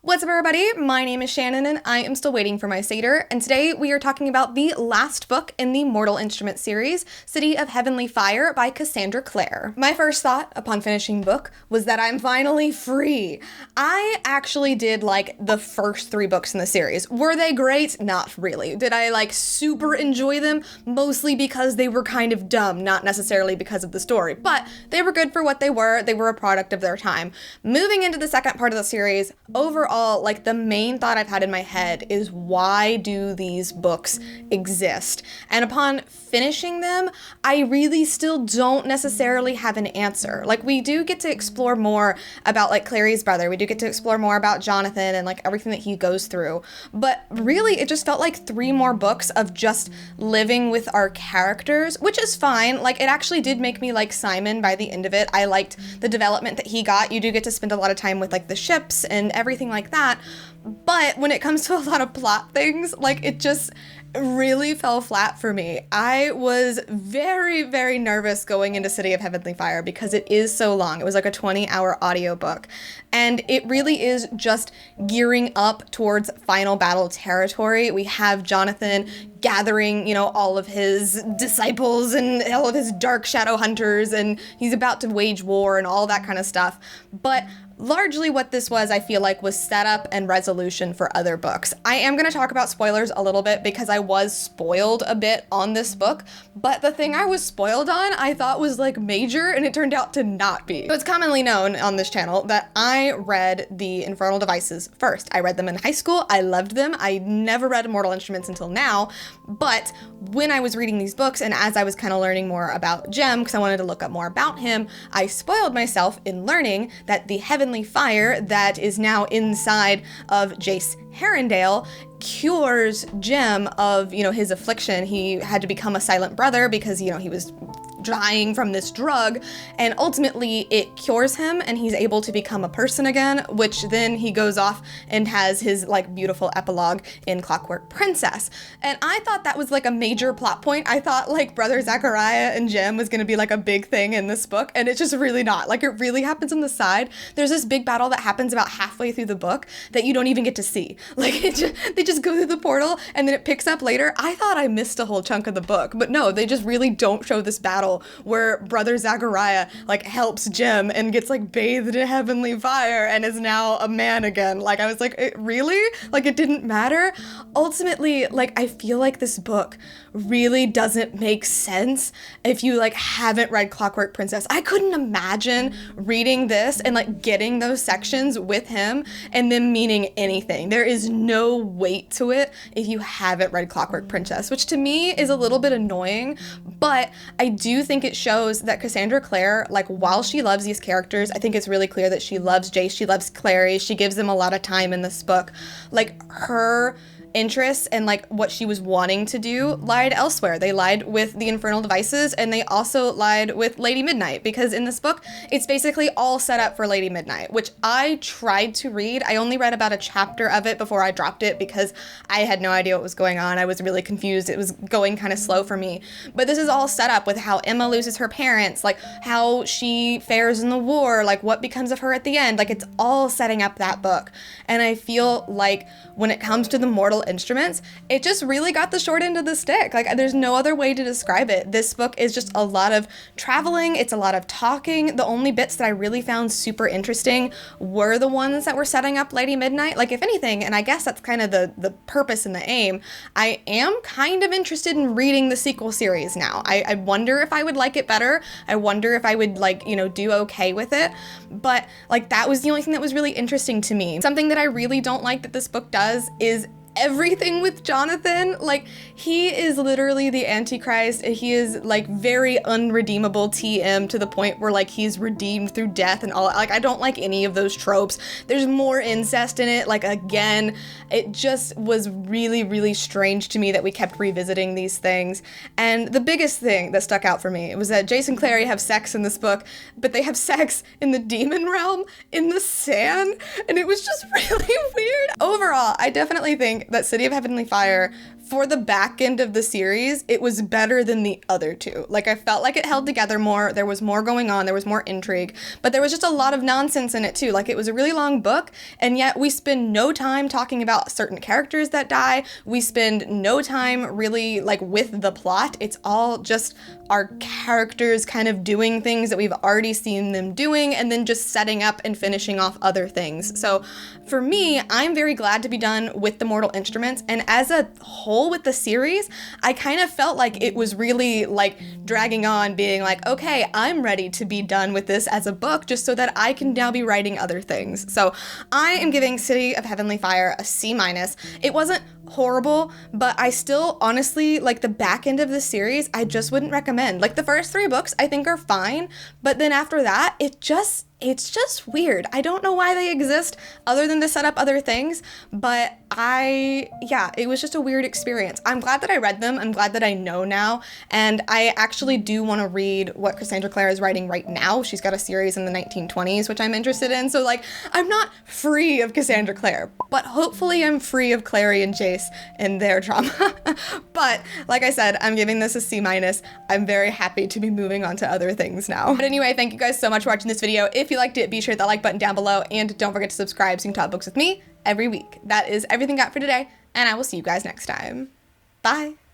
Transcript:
What's up, everybody? My name is Shannon and I am still waiting for my Satyr, and today we are talking about the last book in the Mortal Instruments series, City of Heavenly Fire by Cassandra Clare. My first thought upon finishing the book was that I'm finally free. I actually did like the first 3 books in the series. Were they great? Not really. Did I like super enjoy them? Mostly because they were kind of dumb, not necessarily because of the story, but they were good for what they were. They were a product of their time. Moving into the second part of the series, overall, like the main thought I've had in my head is, why do these books exist? And upon finishing them, I really still don't necessarily have an answer. Like, we do get to explore more about like Clary's brother. We do get to explore more about Jonathan and like everything that he goes through. But really, it just felt like 3 more books of just living with our characters, which is fine. Like, it actually did make me like Simon by the end of it. I liked the development that he got. You do get to spend a lot of time with like the ships and everything like that. But when it comes to a lot of plot things, like, it just really fell flat for me. I was very, very nervous going into City of Heavenly Fire because it is so long. It was like a 20-hour audiobook, and it really is just gearing up towards final battle territory. We have Jonathan gathering, all of his disciples and all of his dark shadow hunters, and he's about to wage war and all that kind of stuff. But largely what this was, I feel like, was setup and resolution for other books. I am going to talk about spoilers a little bit because I was spoiled a bit on this book, but the thing I was spoiled on I thought was like major, and it turned out to not be. So it's commonly known on this channel that I read the Infernal Devices first. I read them in high school. I loved them. I never read Mortal Instruments until now, but when I was reading these books and as I was kind of learning more about Jem, because I wanted to look up more about him, I spoiled myself in learning that the Heavenly Fire that is now inside of Jace Herondale cures Jem of, his affliction. He had to become a silent brother because, he was dying from this drug, and ultimately it cures him and he's able to become a person again, which then he goes off and has his like beautiful epilogue in Clockwork Princess. And I thought that was like a major plot point. I thought like Brother Zachariah and Jem was going to be like a big thing in this book, and it's just really not. Like, it really happens on the side. There's this big battle that happens about halfway through the book that you don't even get to see. Like, they just go through the portal and then it picks up later. I thought I missed a whole chunk of the book, but no, they just really don't show this battle where Brother Zachariah like helps Jem and gets like bathed in heavenly fire and is now a man again. Like, I was like, really? Like, it didn't matter? Ultimately, like, I feel like this book really doesn't make sense if you like haven't read Clockwork Princess. I couldn't imagine reading this and like getting those sections with him and them meaning anything. There is no weight to it if you haven't read Clockwork Princess, which to me is a little bit annoying, but I do think it shows that Cassandra Clare, like, while she loves these characters, I think it's really clear that she loves Jace, she loves Clary, she gives them a lot of time in this book. Like, her interests and like what she was wanting to do lied elsewhere. They lied with the Infernal Devices, and they also lied with Lady Midnight, because in this book it's basically all set up for Lady Midnight, which I tried to read. I only read about a chapter of it before I dropped it because I had no idea what was going on. I was really confused. It was going kind of slow for me. But this is all set up with how Emma loses her parents, like how she fares in the war, like what becomes of her at the end. Like, it's all setting up that book. And I feel like when it comes to the Mortal Instruments, it just really got the short end of the stick. Like, there's no other way to describe it. This book is just a lot of traveling. It's a lot of talking. The only bits that I really found super interesting were the ones that were setting up Lady Midnight. Like, if anything, and I guess that's kind of the purpose and the aim, I am kind of interested in reading the sequel series now. I wonder if I would like it better. I wonder if I would like, do okay with it. But like, that was the only thing that was really interesting to me. Something that I really don't like that this book does is everything with Jonathan. Like, he is literally the Antichrist. He is like very unredeemable TM to the point where like he's redeemed through death and all. Like, I don't like any of those tropes. There's more incest in it. Like, again, it just was really, really strange to me that we kept revisiting these things. And the biggest thing that stuck out for me was that Jace and Clary have sex in this book, but they have sex in the demon realm in the sand, and it was just really weird. Overall, I definitely think that City of Heavenly Fire for the back end of the series, it was better than the other two. Like, I felt like it held together more. There was more going on. There was more intrigue. But there was just a lot of nonsense in it, too. Like, it was a really long book, and yet we spend no time talking about certain characters that die. We spend no time really, like, with the plot. It's all just our characters kind of doing things that we've already seen them doing, and then just setting up and finishing off other things. So, for me, I'm very glad to be done with the Mortal Instruments, and as a whole with the series, I kind of felt like it was really like dragging on, being like, okay, I'm ready to be done with this as a book just so that I can now be writing other things. So I am giving City of Heavenly Fire a C-. It wasn't horrible, but I still honestly, like, the back end of the series, I just wouldn't recommend. Like, the first 3 books I think are fine, but then after that, it's just weird. I don't know why they exist other than to set up other things, but it was just a weird experience. I'm glad that I read them. I'm glad that I know now, and I actually do want to read what Cassandra Clare is writing right now. She's got a series in the 1920s, which I'm interested in, so, like, I'm not free of Cassandra Clare, but hopefully I'm free of Clary and Jace and their drama. But, like I said, I'm giving this a C-. I'm very happy to be moving on to other things now. But anyway, thank you guys so much for watching this video. If you liked it, be sure to hit that like button down below, and don't forget to subscribe so you can talk books with me every week. That is everything I got for today, and I will see you guys next time. Bye!